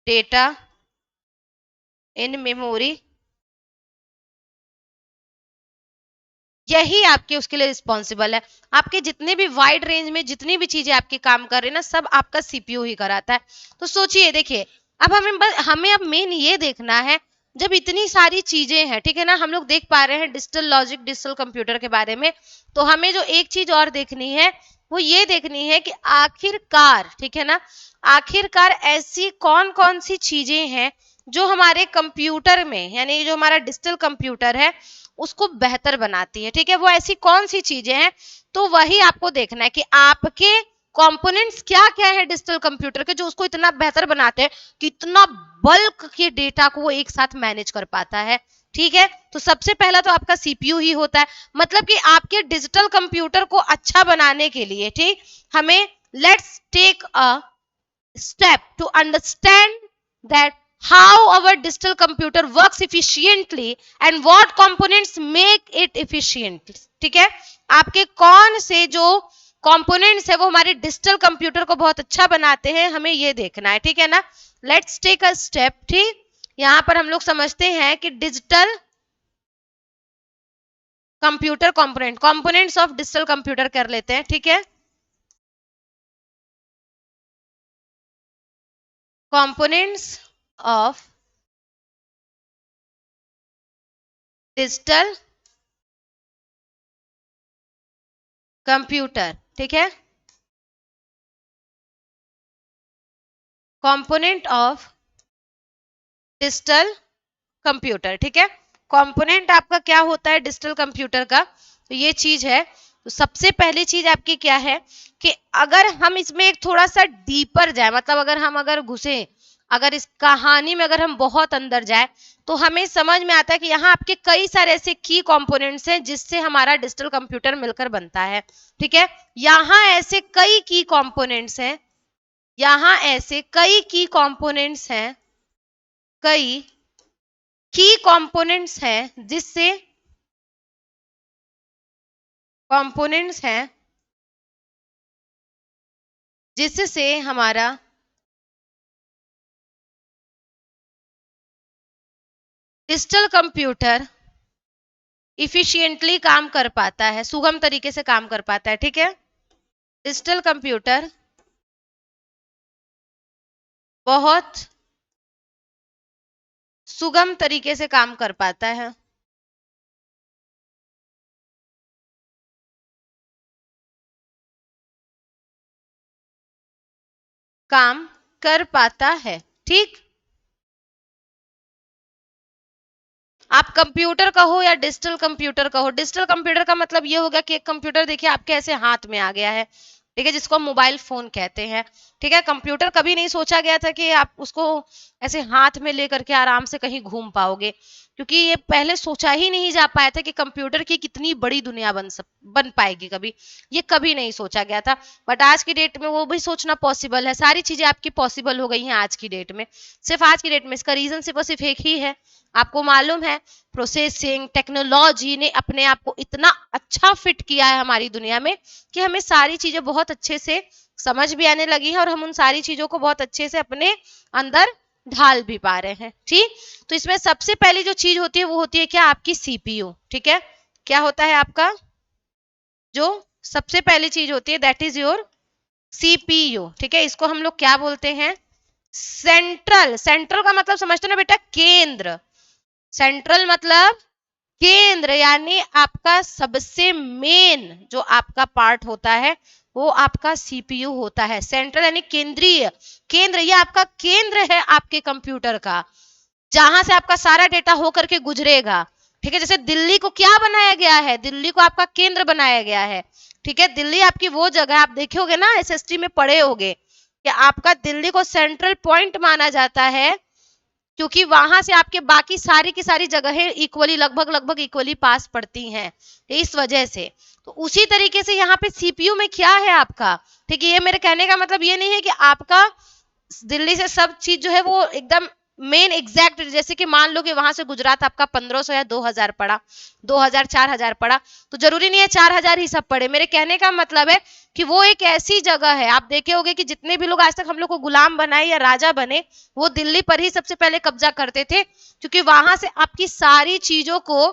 data in memory, यही आपके उसके लिए रिस्पॉन्सिबल है। आपके जितने भी वाइड रेंज में जितनी भी चीजें आपके काम कर रहे हैं ना, सब आपका सीपीयू ही कराता है। तो सोचिए, देखिए, अब हमें अब मेन ये देखना है, जब इतनी सारी चीजें हैं, ठीक है ना, हम लोग देख पा रहे हैं डिजिटल लॉजिक, डिजिटल कंप्यूटर के बारे में, तो हमें जो एक चीज और देखनी है वो ये देखनी है कि आखिरकार, ठीक है ना, आखिरकार ऐसी कौन कौन सी चीजें हैं जो हमारे कंप्यूटर में, यानी जो हमारा डिजिटल कंप्यूटर है उसको बेहतर बनाती है। ठीक है, वो ऐसी कौन सी चीजें हैं, तो वही आपको देखना है कि आपके कंपोनेंट्स क्या क्या है डिजिटल कंप्यूटर के जो उसको इतना बेहतर बनाते हैं कि इतना बल्क के डेटा को वो एक साथ मैनेज कर पाता है। ठीक है, तो सबसे पहला तो आपका सीपीयू ही होता है। मतलब कि आपके डिजिटल कंप्यूटर को अच्छा बनाने के लिए, ठीक, हमें let's take a step to understand that how our digital computer works efficiently and what components make it efficient। ठीक है, आपके कौन से जो कंपोनेंट्स है वो हमारे डिजिटल कंप्यूटर को बहुत अच्छा बनाते हैं, हमें ये देखना है। ठीक है ना, लेट्स टेक अ स्टेप। ठीक, यहां पर हम लोग समझते हैं कि digital computer component, components of digital computer कर लेते हैं। ठीक है, कंपोनेंट्स ऑफ डिजिटल कंप्यूटर। ठीक है, कंपोनेंट ऑफ डिजिटल कंप्यूटर। ठीक है, कंपोनेंट आपका क्या होता है डिजिटल कंप्यूटर का, तो ये चीज है। तो सबसे पहली चीज आपकी क्या है कि अगर हम इसमें एक थोड़ा सा डीपर जाए, मतलब अगर घुसे, अगर इस कहानी में अगर हम बहुत अंदर जाए, तो हमें समझ में आता है कि यहाँ आपके कई सारे ऐसे की कंपोनेंट्स हैं जिससे हमारा डिजिटल कंप्यूटर मिलकर बनता है। ठीक है, यहाँ ऐसे कई की कंपोनेंट्स हैं, यहाँ ऐसे कई की कंपोनेंट्स हैं, कई की कंपोनेंट्स हैं जिससे हमारा डिजिटल कंप्यूटर इफिशिएंटली काम कर पाता है, सुगम तरीके से काम कर पाता है। ठीक है, डिजिटल कंप्यूटर बहुत सुगम तरीके से काम कर पाता है, काम कर पाता है। ठीक, आप कंप्यूटर कहो या डिजिटल कंप्यूटर कहो, डिजिटल कंप्यूटर का मतलब ये होगा कि एक कंप्यूटर देखिए आपके ऐसे हाथ में आ गया है, ठीक है, जिसको हम मोबाइल फोन कहते हैं। ठीक है, कंप्यूटर कभी नहीं सोचा गया था कि आप उसको ऐसे हाथ में लेकर के आराम से कहीं घूम पाओगे, क्योंकि ये पहले सोचा ही नहीं जा पाया था कि कंप्यूटर की कितनी बड़ी दुनिया बन पाएगी, कभी ये कभी नहीं सोचा गया था। बट आज की डेट में वो भी सोचना पॉसिबल है, सारी चीजें आपकी पॉसिबल हो गई हैं आज की डेट में। सिर्फ आज की डेट में इसका रीजन सिर्फ और सिर्फ एक ही है, आपको मालूम है, प्रोसेसिंग टेक्नोलॉजी ने अपने आप को इतना अच्छा फिट किया है हमारी दुनिया में कि हमें सारी चीजें बहुत अच्छे से समझ भी आने लगी है और हम उन सारी चीजों को बहुत अच्छे से अपने अंदर ढाल भी पा रहे हैं। ठीक, तो इसमें सबसे पहली जो चीज होती है वो होती है क्या, आपकी सीपीयू। ठीक है, क्या होता है आपका, जो सबसे पहली चीज होती है दैट इज योर सीपीयू। ठीक है, इसको हम लोग क्या बोलते हैं, सेंट्रल। सेंट्रल का मतलब समझते हो ना बेटा, केंद्र। सेंट्रल मतलब केंद्र, यानी आपका सबसे मेन जो आपका पार्ट होता है वो आपका सीपीयू होता है। सेंट्रल यानी केंद्रीय, केंद्र, ये आपका केंद्र है आपके कंप्यूटर का, जहां से आपका सारा डेटा होकर के गुजरेगा। ठीक है, जैसे दिल्ली को क्या बनाया गया है, दिल्ली को आपका केंद्र बनाया गया है। ठीक है, दिल्ली आपकी वो जगह, आप देखे होगे ना एसएसटी में पढ़े होगे कि आपका दिल्ली को सेंट्रल पॉइंट माना जाता है क्योंकि वहां से आपके बाकी सारी की सारी जगहें इक्वली लगभग लगभग इक्वली पास पड़ती हैं, इस वजह से। तो उसी तरीके से यहाँ पे सीपीयू में क्या है आपका, ठीक है, ये मेरे कहने का मतलब ये नहीं है कि आपका दिल्ली से सब चीज जो है वो एकदम मेन एग्जैक्ट, जैसे कि मान लो कि वहां से गुजरात आपका 1500 या 2000 पड़ा, 2000 4000 पड़ा, तो जरूरी नहीं है 4000 ही सब पड़े। मेरे कहने का मतलब है कि वो एक ऐसी जगह है, आप देखे होंगे कि जितने भी लोग आज तक हम लोग को गुलाम बनाए या राजा बने, वो दिल्ली पर ही सबसे पहले कब्जा करते थे, क्योंकि वहां से आपकी सारी चीजों को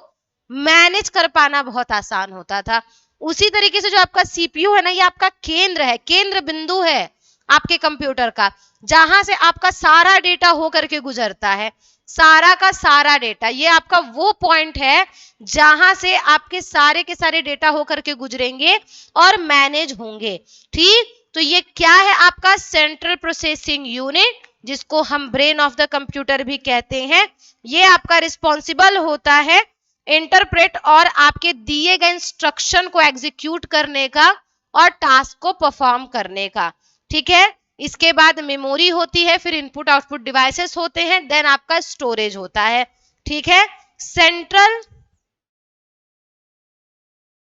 मैनेज कर पाना बहुत आसान होता था। उसी तरीके से जो आपका सीपीयू है ना, ये आपका केंद्र है, केंद्र बिंदु है आपके कंप्यूटर का, जहां से आपका सारा डेटा होकर के गुजरता है, सारा का सारा डेटा, ये आपका वो पॉइंट है जहां से आपके सारे के सारे डेटा होकर के गुजरेंगे और मैनेज होंगे। ठीक, तो ये क्या है आपका सेंट्रल प्रोसेसिंग यूनिट, जिसको हम ब्रेन ऑफ द कंप्यूटर भी कहते हैं। ये आपका रिस्पॉन्सिबल होता है इंटरप्रेट और आपके दिए गए इंस्ट्रक्शन को एग्जीक्यूट करने का और टास्क को परफॉर्म करने का। ठीक है, इसके बाद मेमोरी होती है, फिर इनपुट आउटपुट डिवाइसेस होते हैं, देन आपका स्टोरेज होता है। ठीक है, सेंट्रल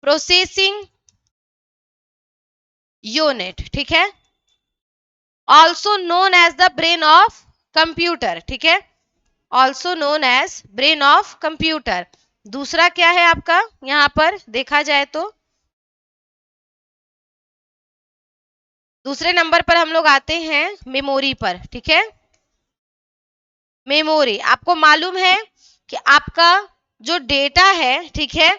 प्रोसेसिंग यूनिट, ठीक है, also known as the brain of computer. ठीक है, also known as brain of computer. दूसरा क्या है आपका, यहां पर देखा जाए तो दूसरे नंबर पर हम लोग आते हैं मेमोरी पर। ठीक है, मेमोरी, आपको मालूम है कि आपका जो डेटा है, ठीक है,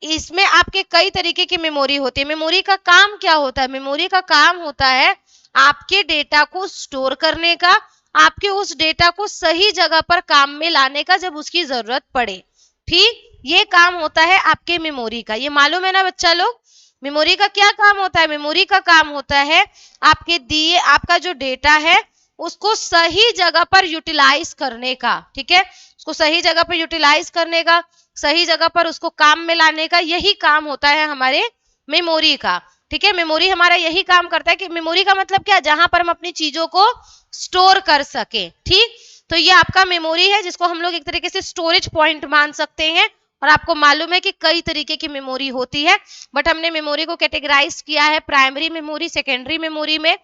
इसमें आपके कई तरीके की मेमोरी होती है। मेमोरी का काम क्या होता है, मेमोरी का काम होता है आपके डेटा को स्टोर करने का, आपके उस डेटा को सही जगह पर काम में लाने का जब उसकी जरूरत पड़े। ठीक, ये काम होता है आपके मेमोरी का, ये मालूम है ना बच्चा लोग। मेमोरी का क्या काम होता है, मेमोरी का काम होता है आपके दिए आपका जो डेटा है उसको सही जगह पर यूटिलाइज करने का। ठीक है, उसको सही जगह पर यूटिलाइज करने का, सही जगह पर उसको काम में लाने का, यही काम होता है हमारे मेमोरी का। ठीक है, मेमोरी हमारा यही काम करता है कि मेमोरी का मतलब क्या, जहां पर हम अपनी चीजों को स्टोर कर सके। ठीक, तो ये आपका मेमोरी है, जिसको हम लोग एक तरीके से स्टोरेज पॉइंट मान सकते हैं। और आपको मालूम है कि कई तरीके की मेमोरी होती है, बट हमने मेमोरी को कैटेगराइज किया है प्राइमरी मेमोरी, सेकेंडरी मेमोरी में।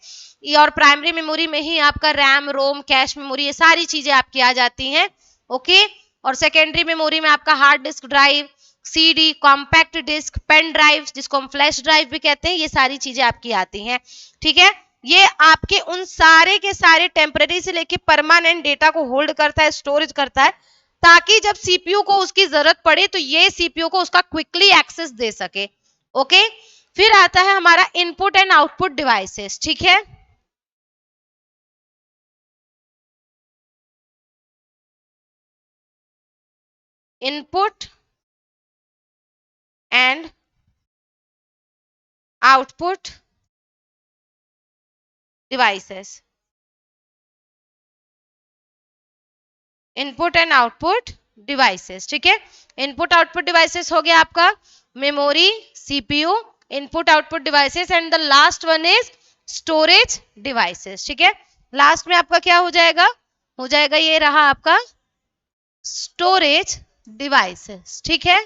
और प्राइमरी मेमोरी में ही आपका रैम, रोम, कैश मेमोरी, ये सारी चीजें आपकी आ जाती हैं। ओके, और सेकेंडरी मेमोरी में आपका hard disk drive, CD, compact disc, pen drive, जिसको हम फ्लैश ड्राइव भी कहते हैं, ये सारी चीजें आपकी आती हैं। ठीक है, ये आपके उन सारे के सारे टेम्पररी से लेके परमानेंट डेटा को होल्ड करता है, स्टोरेज करता है, ताकि जब सीपीयू को उसकी जरूरत पड़े तो ये सीपीयू को उसका क्विकली एक्सेस दे सके। ओके, फिर आता है हमारा इनपुट एंड आउटपुट डिवाइसेस। ठीक है, input and output devices, input and output devices. ठीक है, इनपुट आउटपुट डिवाइसेस हो गया आपका memory, CPU, input output devices, and the last one is storage devices. ठीक है, लास्ट में आपका क्या हो जाएगा ये रहा आपका स्टोरेज डिवाइसेस। ठीक है,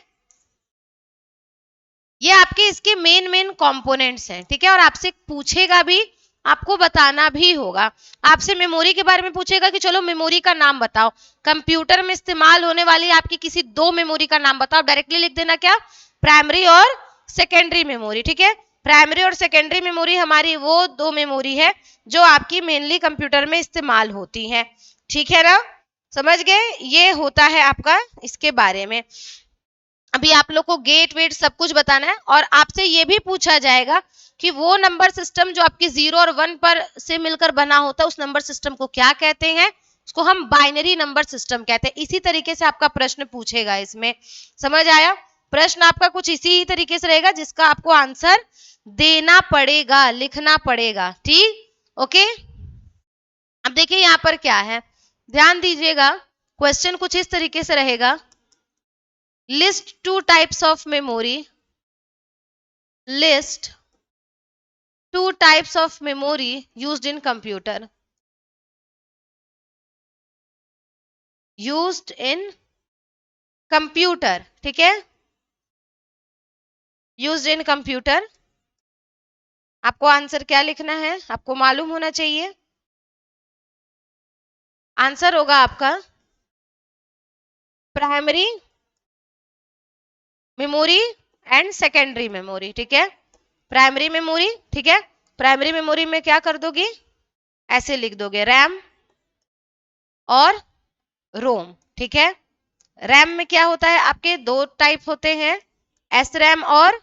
ये आपके इसके मेन मेन कंपोनेंट्स हैं। ठीक है, और आपसे पूछेगा भी, आपको बताना भी होगा। आपसे मेमोरी के बारे में पूछेगा कि चलो मेमोरी का नाम बताओ, कंप्यूटर में इस्तेमाल होने वाली आपकी किसी दो मेमोरी का नाम बताओ, डायरेक्टली लिख देना क्या, प्राइमरी और सेकेंडरी मेमोरी। ठीक है, प्राइमरी और सेकेंडरी मेमोरी हमारी वो दो मेमोरी है जो आपकी मेनली कंप्यूटर में इस्तेमाल होती है। ठीक है ना, समझ गए, ये होता है आपका इसके बारे में। अभी आप लोग को गेट वेट सब कुछ बताना है, और आपसे ये भी पूछा जाएगा कि वो नंबर सिस्टम जो आपकी 0 और 1 पर से मिलकर बना होता है, उस नंबर सिस्टम को क्या कहते हैं। उसको हम बाइनरी नंबर सिस्टम कहते हैं। इसी तरीके से आपका प्रश्न पूछेगा इसमें, समझ आया। प्रश्न आपका कुछ इसी तरीके से रहेगा, जिसका आपको आंसर देना पड़ेगा, लिखना पड़ेगा। ठीक, ओके। अब देखिए यहाँ पर क्या है, ध्यान दीजिएगा, क्वेश्चन कुछ इस तरीके से रहेगा, list two types of memory, list two types of memory used in computer। Used in computer, ठीक है, यूज्ड इन कंप्यूटर। आपको आंसर क्या लिखना है, आपको मालूम होना चाहिए। आंसर होगा आपका primary memory and secondary memory, ठीक है, प्राइमरी मेमोरी, ठीक है। प्राइमरी मेमोरी में क्या कर दोगे, ऐसे लिख दोगे रैम और रोम, ठीक है। रैम में क्या होता है, आपके दो टाइप होते हैं, एस रैम और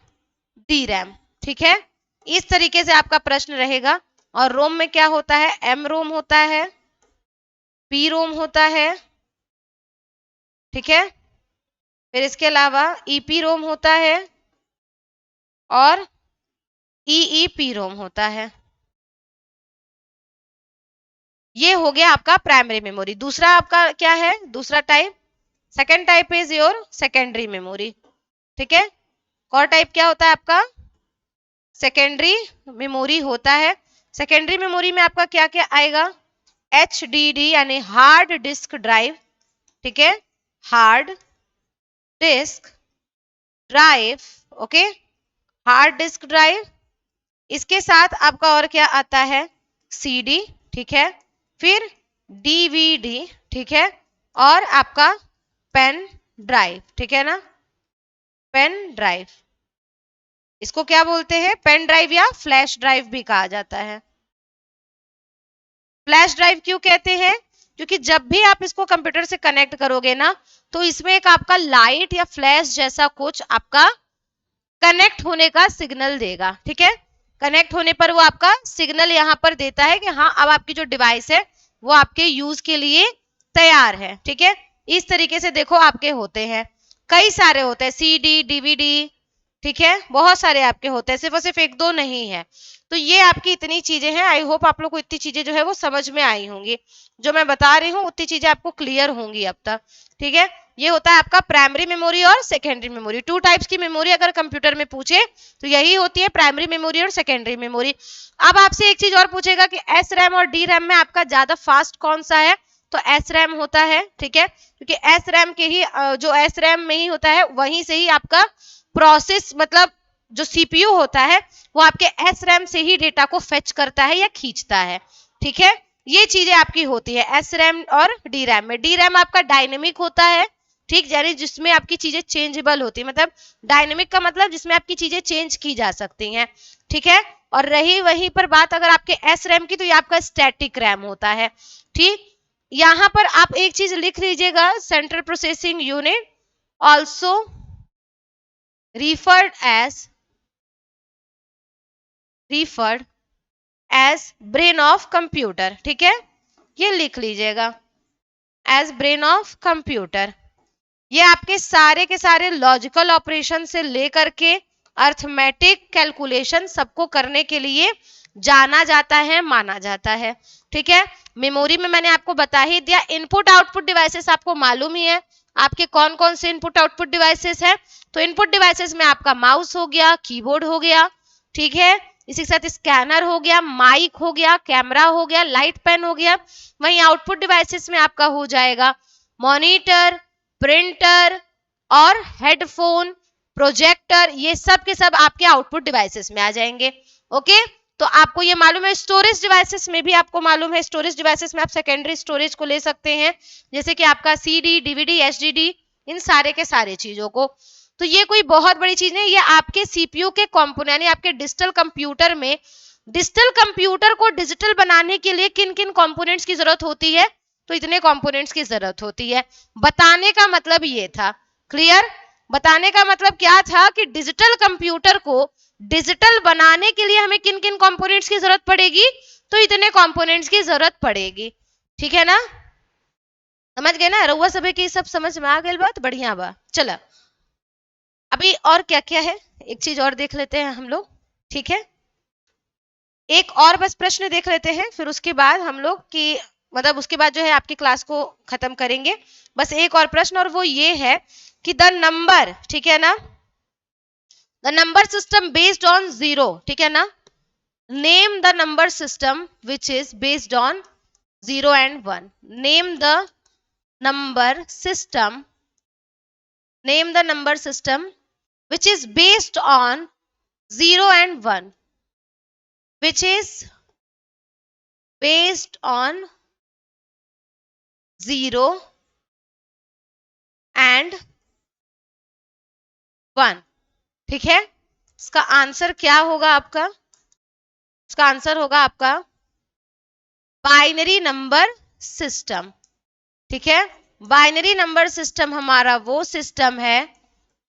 डी रैम, ठीक है। इस तरीके से आपका प्रश्न रहेगा। और रोम में क्या होता है, एम रोम होता है, पी रोम होता है, ठीक है। फिर इसके अलावा ईपी रोम होता है और ईईपी रोम होता है। ये हो गया आपका प्राइमरी मेमोरी। दूसरा आपका क्या है, दूसरा type, second type is your secondary memory, ठीक है। और टाइप क्या होता है आपका, सेकेंडरी मेमोरी होता है। सेकेंडरी मेमोरी में आपका क्या क्या आएगा, HDD यानी हार्ड डिस्क ड्राइव, ठीक है, hard disk drive, okay, hard disk drive. इसके साथ आपका और क्या आता है, CD, ठीक है, फिर DVD, ठीक है, और आपका पेन ड्राइव, ठीक है ना, पेन ड्राइव। इसको क्या बोलते हैं, पेन ड्राइव या फ्लैश ड्राइव भी कहा जाता है। फ्लैश ड्राइव क्यों कहते हैं, क्योंकि जब भी आप इसको कंप्यूटर से कनेक्ट करोगे ना, तो इसमें एक आपका लाइट या फ्लैश जैसा कुछ आपका कनेक्ट होने का सिग्नल देगा, ठीक है। कनेक्ट होने पर वो आपका सिग्नल यहाँ पर देता है कि हाँ अब आपकी जो डिवाइस है वो आपके यूज के लिए तैयार है, ठीक है। इस तरीके से देखो आपके होते हैं, कई सारे होते हैं, CD DVD, ठीक है, बहुत सारे आपके होते हैं, सिर्फ और सिर्फ एक दो नहीं है। तो ये आपकी इतनी चीजें हैं। आई होप आप लोग को इतनी चीजें जो है वो समझ में आई होंगी, जो मैं बता रही हूँ उतनी चीजें आपको क्लियर होंगी अब तक, ठीक है। ये होता है आपका प्राइमरी मेमोरी और सेकेंडरी मेमोरी। टू टाइप्स की मेमोरी अगर कंप्यूटर में पूछे तो यही होती है, प्राइमरी मेमोरी और सेकेंडरी मेमोरी। अब आपसे एक चीज और पूछेगा कि एस रैम और डी रैम में आपका ज्यादा फास्ट कौन सा है, तो एस रैम होता है, ठीक है, क्योंकि एस रैम के ही जो एस रैम में ही होता है वहीं से ही आपका प्रोसेस, मतलब जो सीपीयू होता है वो आपके एस रैम से ही डेटा को फेच करता है या खींचता है, ठीक है। ये चीजें आपकी होती है एस रैम और डी रैम में। डी रैम आपका डायनेमिक होता है, ठीक, यानी जिसमें आपकी चीजें चेंजेबल होती है, मतलब डायनेमिक का मतलब जिसमें आपकी चीजें चेंज की जा सकती हैं, ठीक है। और रही वहीं पर बात अगर आपके एस रैम की, तो ये आपका स्टैटिक रैम होता है, ठीक। यहां पर आप एक चीज लिख लीजिएगा, central processing unit also referred as referred as brain of computer, ठीक है, ये लिख लीजिएगा as brain of computer। ये आपके सारे के सारे लॉजिकल ऑपरेशन से लेकर के अर्थमेटिक कैलकुलेशन सबको करने के लिए जाना जाता है, माना जाता है, ठीक है। मेमोरी में मैंने आपको बता ही दिया। इनपुट आउटपुट डिवाइसेस आपको मालूम ही है आपके कौन कौन से इनपुट आउटपुट डिवाइसेस है। तो इनपुट डिवाइसेस में आपका माउस हो गया, कीबोर्ड हो गया, ठीक है, इसी के साथ स्कैनर हो गया, माइक हो गया, कैमरा हो गया, लाइट पेन हो गया। वहीं आउटपुट डिवाइसेस में आपका हो जाएगा मॉनिटर, प्रिंटर और हेडफोन, प्रोजेक्टर, ये सब के सब आपके आउटपुट डिवाइसेस में आ जाएंगे, ओके। तो आपको ये मालूम है, स्टोरेज डिवाइसेस में भी आपको मालूम है, स्टोरेज डिवाइसेस में आप सेकेंडरी स्टोरेज को ले सकते हैं, जैसे कि आपका CD DVD HDD, इन सारे के सारे चीजों को। तो ये कोई बहुत बड़ी चीज नहीं, ये आपके सीपीयू के कंपोनेंट, यानी आपके डिजिटल कंप्यूटर में, डिजिटल कंप्यूटर को डिजिटल बनाने के लिए किन किन कंपोनेंट्स की जरूरत होती है, तो इतने कंपोनेंट्स की जरूरत होती है। बताने का मतलब ये था, क्लियर, बताने का मतलब क्या था कि डिजिटल कंप्यूटर को डिजिटल बनाने के लिए हमें किन किन कंपोनेंट्स की जरूरत पड़ेगी, तो इतने कंपोनेंट्स की जरूरत पड़ेगी, ठीक है ना, समझ गए ना, रउआ सभी की सब समझ में आ गई बात, बढ़िया बा। चला अभी और क्या क्या है, एक चीज और देख लेते हैं हम लोग, ठीक है, एक और बस प्रश्न देख लेते हैं, फिर उसके बाद हम लोग की, मतलब उसके बाद जो है आपकी क्लास को खत्म करेंगे। बस एक और प्रश्न, और वो ये है कि द नंबर, ठीक है ना, the number system based on zero, ठीक है ना, name the number system which is based on 0 and 1, name the number system, name the number system which is based on 0 and 1, which is based on 0 and 1. ठीक है, इसका answer क्या होगा आपका? इसका आंसर होगा आपका बाइनरी नंबर सिस्टम. ठीक है, बाइनरी नंबर सिस्टम हमारा वो सिस्टम है,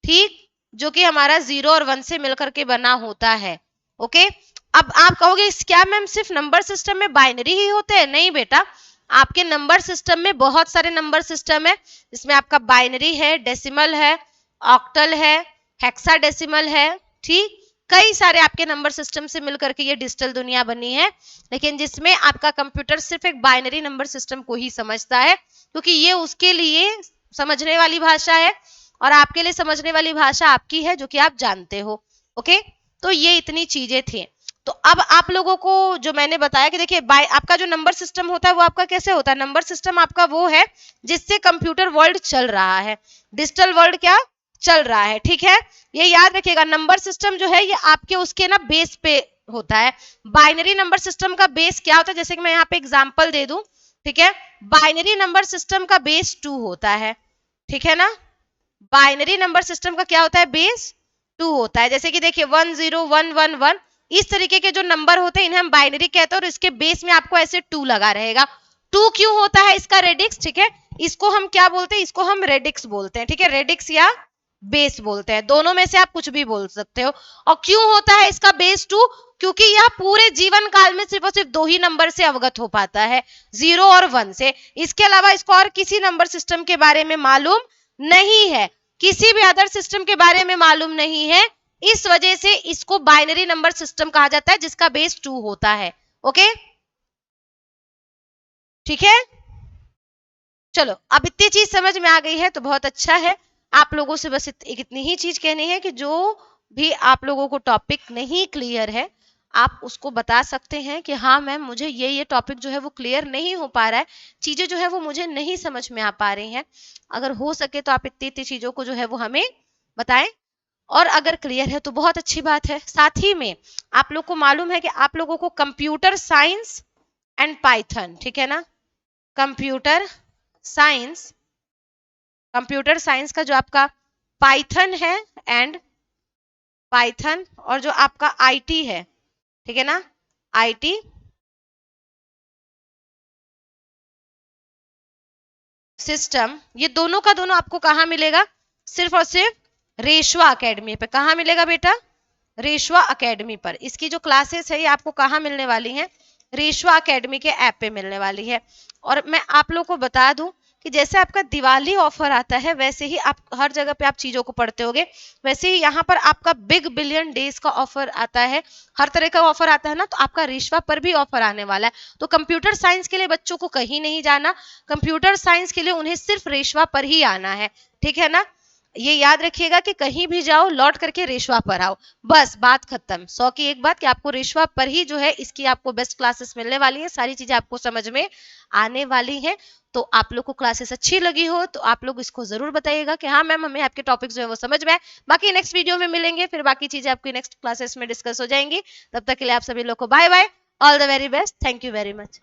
ठीक, जो कि हमारा 0 और 1 से मिलकर के बना होता है. ओके, अब आप कहोगे क्या मैम सिर्फ नंबर सिस्टम में बाइनरी ही होते हैं? नहीं बेटा, आपके नंबर सिस्टम में बहुत सारे नंबर सिस्टम है. इसमें आपका बाइनरी है, डेसिमल है, ऑक्टल है, हेक्साडेसिमल है. ठीक, कई सारे आपके नंबर सिस्टम से मिलकर के ये डिजिटल दुनिया बनी है, लेकिन जिसमें आपका कंप्यूटर सिर्फ एक बाइनरी नंबर सिस्टम को ही समझता है, क्योंकि ये उसके लिए समझने वाली भाषा है और आपके लिए समझने वाली भाषा आपकी है, जो कि आप जानते हो. ओके, तो ये इतनी चीजें थी. तो अब आप लोगों को जो मैंने बताया कि देखिए आपका जो नंबर सिस्टम होता है वो आपका कैसे होता है? नंबर सिस्टम आपका वो है जिससे कंप्यूटर वर्ल्ड चल रहा है, डिजिटल वर्ल्ड क्या चल रहा है. ठीक है, ये याद रखिएगा. नंबर सिस्टम जो है ये आपके उसके ना बेस पे होता है. बाइनरी नंबर सिस्टम का बेस क्या होता है? जैसे कि मैं यहाँ पे एग्जांपल दे दूं. ठीक है, बाइनरी नंबर सिस्टम का बेस 2 होता है. ठीक है ना, बाइनरी नंबर सिस्टम का क्या होता है? बेस 2 होता है. जैसे कि देखिए 1 0 1 1 1, इस तरीके के जो नंबर होते हैं इन्हें हम बाइनरी कहते हैं, और इसके बेस में आपको ऐसे 2 लगा रहेगा. 2 क्यों होता है? इसका रेडिक्स. ठीक है, इसको हम क्या बोलते हैं? इसको हम रेडिक्स बोलते हैं. ठीक है, रेडिक्स या बेस बोलते हैं, दोनों में से आप कुछ भी बोल सकते हो. और क्यों होता है इसका बेस 2? क्योंकि यह पूरे जीवन काल में सिर्फ और सिर्फ 2 ही नंबर से अवगत हो पाता है, 0 और 1 से. इसके अलावा इसको और किसी नंबर सिस्टम के बारे में मालूम नहीं है, किसी भी अदर सिस्टम के बारे में मालूम नहीं है. इस वजह से इसको बाइनरी नंबर सिस्टम कहा जाता है, जिसका बेस 2 होता है. ओके, ठीक है, चलो अब इतनी चीज समझ में आ गई है तो बहुत अच्छा है. आप लोगों से बस इतनी ही चीज कहनी है कि जो भी आप लोगों को टॉपिक नहीं क्लियर है आप उसको बता सकते हैं कि हाँ मैम मुझे ये टॉपिक जो है वो क्लियर नहीं हो पा रहा है, चीजें जो है वो मुझे नहीं समझ में आ पा रही हैं. अगर हो सके तो आप इतनी इतनी चीजों को जो है वो हमें बताएं, और अगर क्लियर है तो बहुत अच्छी बात है. साथ ही में आप लोग को मालूम है कि आप लोगों को कंप्यूटर साइंस एंड पाइथन, ठीक है ना, कंप्यूटर साइंस, कंप्यूटर साइंस का जो आपका पाइथन है एंड पाइथन, और जो आपका आईटी है, ठीक है ना, आईटी सिस्टम, ये दोनों का दोनों आपको कहां मिलेगा? सिर्फ और सिर्फ रेशवा एकेडमी पे. कहां मिलेगा बेटा? रेशवा एकेडमी पर. इसकी जो क्लासेस है ये आपको कहां मिलने वाली हैं? रेशवा एकेडमी के ऐप पे मिलने वाली है. और मैं आप लोग को बता दूं कि जैसे आपका दिवाली ऑफर आता है वैसे ही आप हर जगह पे आप चीजों को पढ़ते होगे, वैसे ही यहाँ पर आपका बिग बिलियन डेज का ऑफर आता है, हर तरह का ऑफर आता है ना, तो आपका रेशवा पर भी ऑफर आने वाला है. तो कंप्यूटर साइंस के लिए बच्चों को कहीं नहीं जाना, कंप्यूटर साइंस के लिए उन्हें सिर्फ रेशवा पर ही आना है. ठीक है ना, ये याद रखिएगा कि कहीं भी जाओ लौट करके रेशवा पर आओ, बस बात खत्म. 100 की एक बात कि आपको रेशवा पर ही जो है इसकी आपको बेस्ट क्लासेस मिलने वाली है, सारी चीजें आपको समझ में आने वाली हैं. तो आप लोग को क्लासेस अच्छी लगी हो तो आप लोग इसको जरूर बताइएगा कि हाँ मैम हमें आपके टॉपिक जो है वो समझ में आए. बाकी नेक्स्ट वीडियो में मिलेंगे, फिर बाकी चीजें आपकी नेक्स्ट क्लासेस में डिस्कस हो जाएंगी. तब तक के लिए आप सभी लोग को bye bye, all the very best, thank you very much.